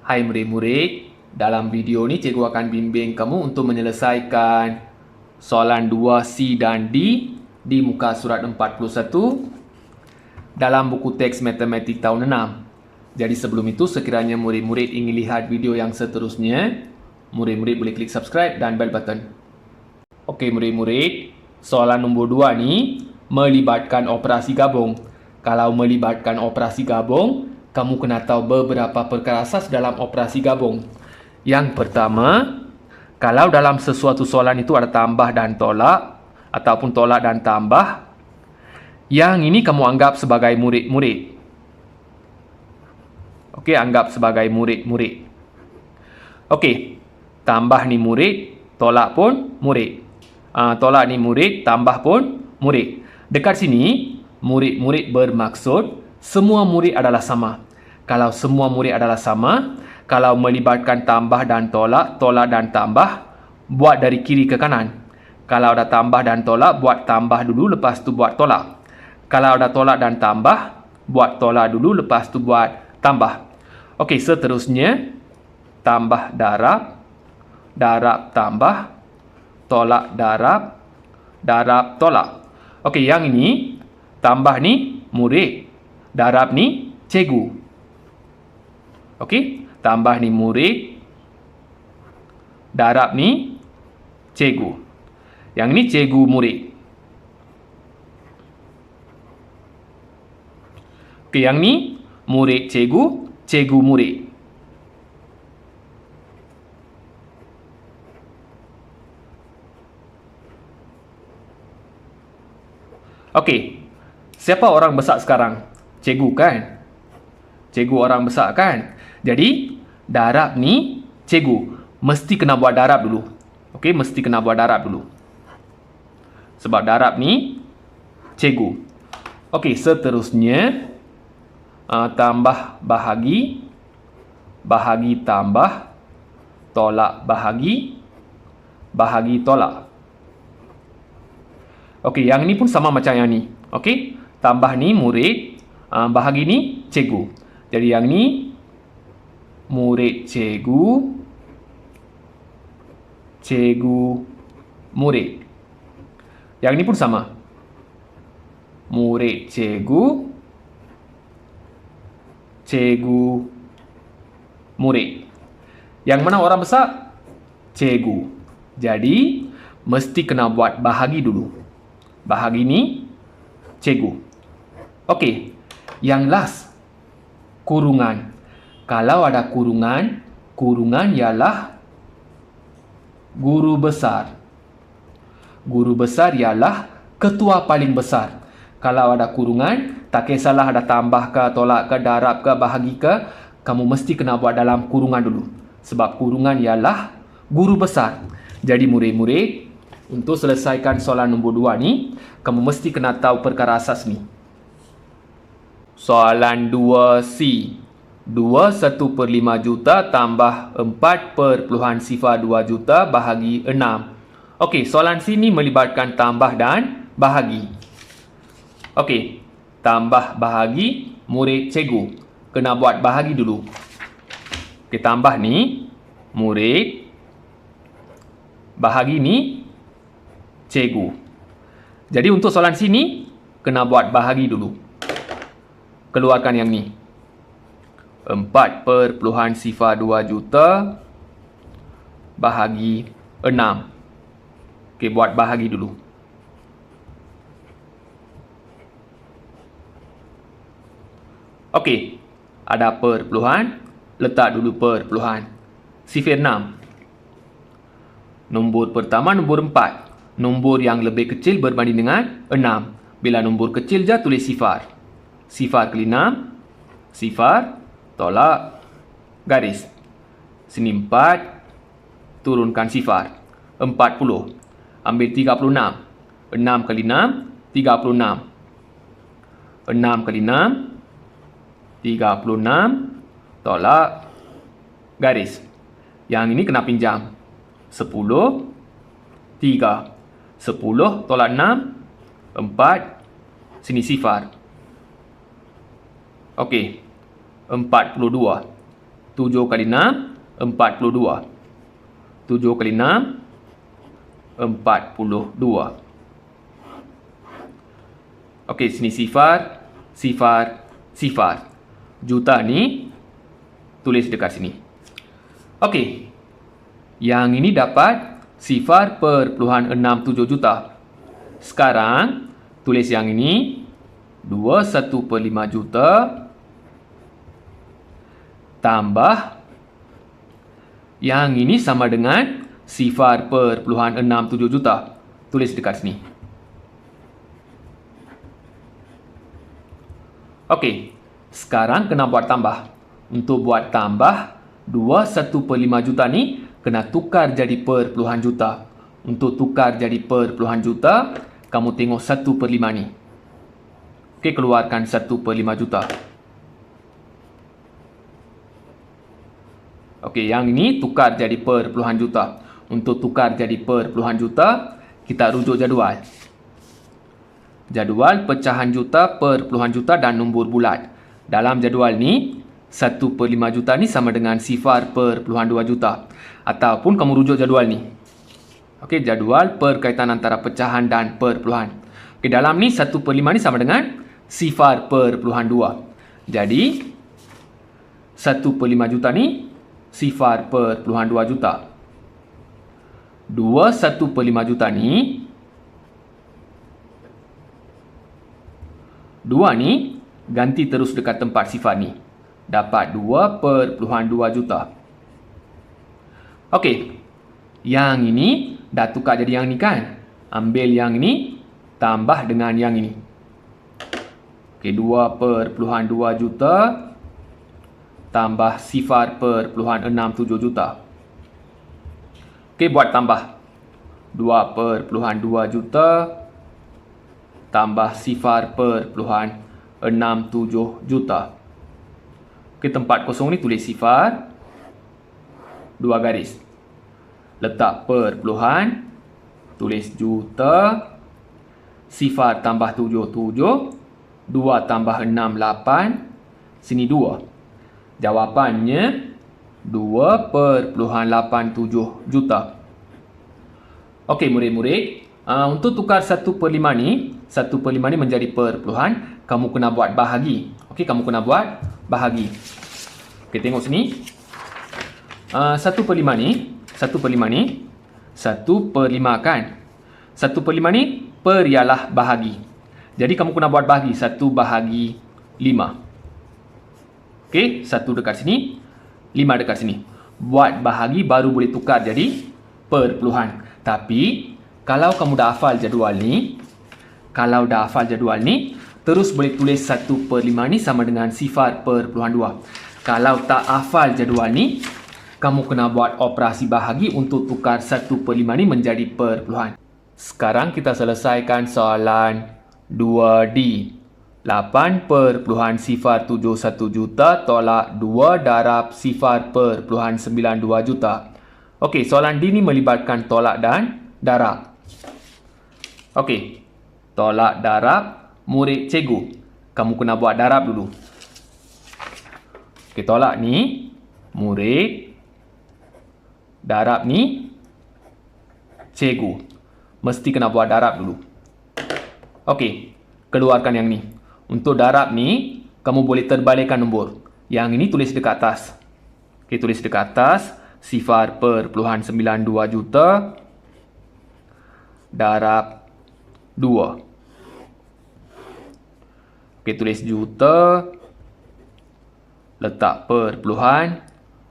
Hai murid-murid, dalam video ni cikgu akan bimbing kamu untuk menyelesaikan soalan 2C dan D di muka surat 41 dalam buku teks matematik tahun 6. Jadi sebelum itu, sekiranya murid-murid ingin lihat video yang seterusnya, murid-murid boleh klik subscribe dan bell button. Okey murid-murid, soalan nombor 2 ni melibatkan operasi gabung. Kalau melibatkan operasi gabung, kamu kena tahu beberapa perkara asas dalam operasi gabung. Yang pertama, kalau dalam sesuatu soalan itu ada tambah dan tolak ataupun tolak dan tambah, yang ini kamu anggap sebagai murid-murid. Okey, anggap sebagai murid-murid. Okey, tambah ni murid, tolak pun murid. Tolak ni murid, tambah pun murid. Dekat sini, murid-murid bermaksud semua murid adalah sama. Kalau semua murid adalah sama, kalau melibatkan tambah dan tolak, tolak dan tambah, buat dari kiri ke kanan. Kalau ada tambah dan tolak, buat tambah dulu, lepas tu buat tolak. Kalau ada tolak dan tambah, buat tolak dulu, lepas tu buat tambah. Okey, seterusnya, tambah darab, darab tambah, tolak darab, darab tolak. Okey, yang ini, tambah ni murid, darab ni cikgu. Okey, tambah ni murid, darab ni cikgu. Yang ni cikgu murid. Okey, yang ni murid cikgu, cikgu murid. Okey, siapa orang besar sekarang? Cikgu kan? Cikgu orang besar kan? Jadi, darab ni cikgu. Mesti kena buat darab dulu. Okey, mesti kena buat darab dulu. Sebab darab ni cikgu. Okey, seterusnya, tambah bahagi, bahagi tambah, tolak bahagi, bahagi tolak. Okey, yang ni pun sama macam yang ni. Okey, tambah ni murid, bahagi ni cikgu. Jadi yang ni murid cikgu, cikgu murid. Yang ni pun sama. Murid cikgu, cikgu murid. Yang mana orang besar? Cikgu. Jadi, mesti kena buat bahagi dulu. Bahagi ni cikgu. Okey, yang last, kurungan. Kalau ada kurungan, kurungan ialah guru besar. Guru besar ialah ketua paling besar. Kalau ada kurungan, tak kisahlah ada tambah ke, tolak ke, darab ke, bahagi ke, kamu mesti kena buat dalam kurungan dulu. Sebab kurungan ialah guru besar. Jadi murid-murid, untuk selesaikan soalan nombor 2 ni, kamu mesti kena tahu perkara asas ni. Soalan 2C. 21/5 juta tambah 4,02 juta bahagi 6. Okey, soalan sini melibatkan tambah dan bahagi. Okey, tambah bahagi murid cikgu. Kena buat bahagi dulu. Okey, tambah ni murid, bahagi ni cikgu. Jadi untuk soalan sini, kena buat bahagi dulu. Keluarkan yang ni. 4,02 juta bahagi 6. Okey, buat bahagi dulu. Okey, ada perpuluhan, letak dulu perpuluhan. Sifir 6. Nombor pertama, nombor 4. Nombor yang lebih kecil berbanding dengan 6. Bila nombor kecil je, tulis sifar. Sifar kali 6, sifar, tolak, garis. Sini 4, turunkan sifar. 40. Ambil 36. 6 kali 6, 36. 6 kali 6, 36, tolak, garis. Yang ini kena pinjam. 10, 3. 10 tolak 6, 4, sini sifar. Okey, 42. 7 kali 6, 42. 7 kali 6, 42. Okey, sini sifar, sifar, sifar. Juta ni tulis dekat sini. Okey. Yang ini dapat sifar perpuluhan 67 juta. Sekarang tulis yang ini 21/5 juta tambah yang ini sama dengan sifar perpuluhan 67 juta. Tulis dekat sini. Okey, sekarang kena buat tambah. Untuk buat tambah, 21/5 juta ni kena tukar jadi perpuluhan juta. Untuk tukar jadi perpuluhan juta, kamu tengok 1/5 ni. Okey, keluarkan 1/5 juta. Okey, yang ini tukar jadi perpuluhan juta. Untuk tukar jadi perpuluhan juta, kita rujuk jadual. Jadual pecahan juta, perpuluhan juta dan nombor bulat. Dalam jadual ni, 1/5 juta ni sama dengan sifar perpuluhan 2 juta. Ataupun kamu rujuk jadual ni. Okey, jadual perkaitan antara pecahan dan perpuluhan. Okey, dalam ni 1/5 ni sama dengan sifar perpuluhan 2. Jadi, 1/5 juta ni sifar perpuluhan 2 juta. 1/5 juta ni 2 ni ganti terus dekat tempat sifar ni. Dapat 2/2 juta. Okey. Yang ini dah tukar jadi yang ni kan? Ambil yang ini tambah dengan yang ini. Okey, 2/2 juta tambah sifar perpuluhan 67 juta. Okey, buat tambah. 2/2 juta tambah sifar perpuluhan 67 juta. Okey, tempat kosong ni tulis sifar, 2 garis. Letak perpuluhan, tulis juta, sifar tambah 7, 7, 2 tambah 6, 8, sini 2. Jawapannya 2/87 juta. Okey murid-murid, untuk tukar 1/5 ni, 1/5 ni menjadi perpuluhan, kamu kena buat bahagi. Okey, kamu kena buat bahagi. Okey, tengok sini. 1/5 ni, 1/5 ni 1/5 kan? 1/5 ni per ialah bahagi. Jadi kamu kena buat bahagi 1/5. Okey, 1 dekat sini, 5 dekat sini. Buat bahagi baru boleh tukar jadi perpuluhan. Tapi kalau kamu dah hafal jadual ni, terus boleh tulis 1/5 ni sama dengan sifar perpuluhan 2. Kalau tak hafal jadual ni, kamu kena buat operasi bahagi untuk tukar 1/5 ni menjadi perpuluhan. Sekarang kita selesaikan soalan 2D. 8,071 juta tolak 2 darab sifar perpuluhan 92 juta. Okey, soalan D ni melibatkan tolak dan darab. Okey, tolak darab murid cikgu. Kamu kena buat darab dulu. Okey, tolak ni murid, darab ni cikgu. Mesti kena buat darab dulu. Okey, keluarkan yang ni. Untuk darab ni, kamu boleh terbalikkan nombor. Yang ini tulis dekat atas. Okey, tulis dekat atas. Sifar perpuluhan 92 juta darab 2. Okey, tulis juta. Letak perpuluhan.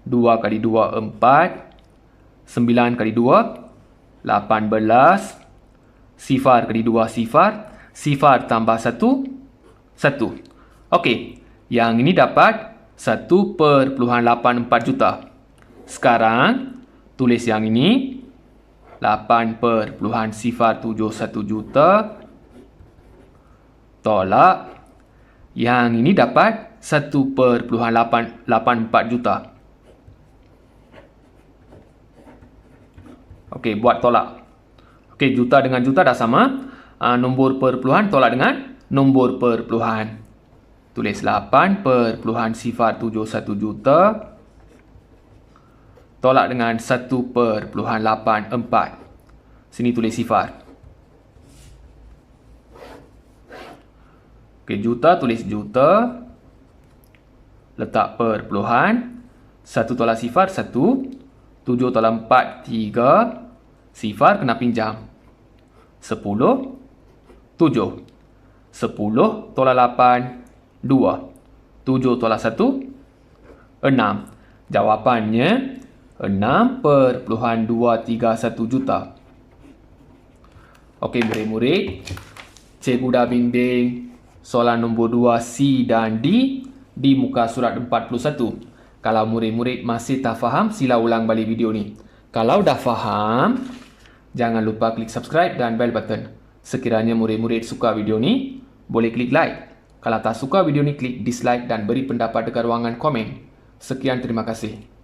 2 kali 2, 4. 9 kali 2, 18. Sifar kali 2, sifar. Sifar tambah 1, 1. Okey, yang ini dapat 1/84 juta. Sekarang, tulis yang ini 8,071 juta tolak yang ini dapat 1/884 juta. Okey, buat tolak. Okey, juta dengan juta dah sama. Nombor perpuluhan tolak dengan nombor perpuluhan. Tulis 8,071 juta tolak dengan 1/84. Sini tulis sifar. Okey, juta tulis juta. Letak perpuluhan. 1 tolak sifar 1. 7 tolak 4 3. Sifar kena pinjam. 10 7. 10 tolak 8 2. 7 tolak 1 6. Jawapannya 6,231 juta. Okey murid-murid, cikgu dah bimbing soalan nombor 2 C dan D di muka surat 41. Kalau murid-murid masih tak faham, sila ulang balik video ni. Kalau dah faham, jangan lupa klik subscribe dan bell button. Sekiranya murid-murid suka video ni, boleh klik like. Kalau tak suka video ni, klik dislike dan beri pendapat dekat ruangan komen. Sekian, terima kasih.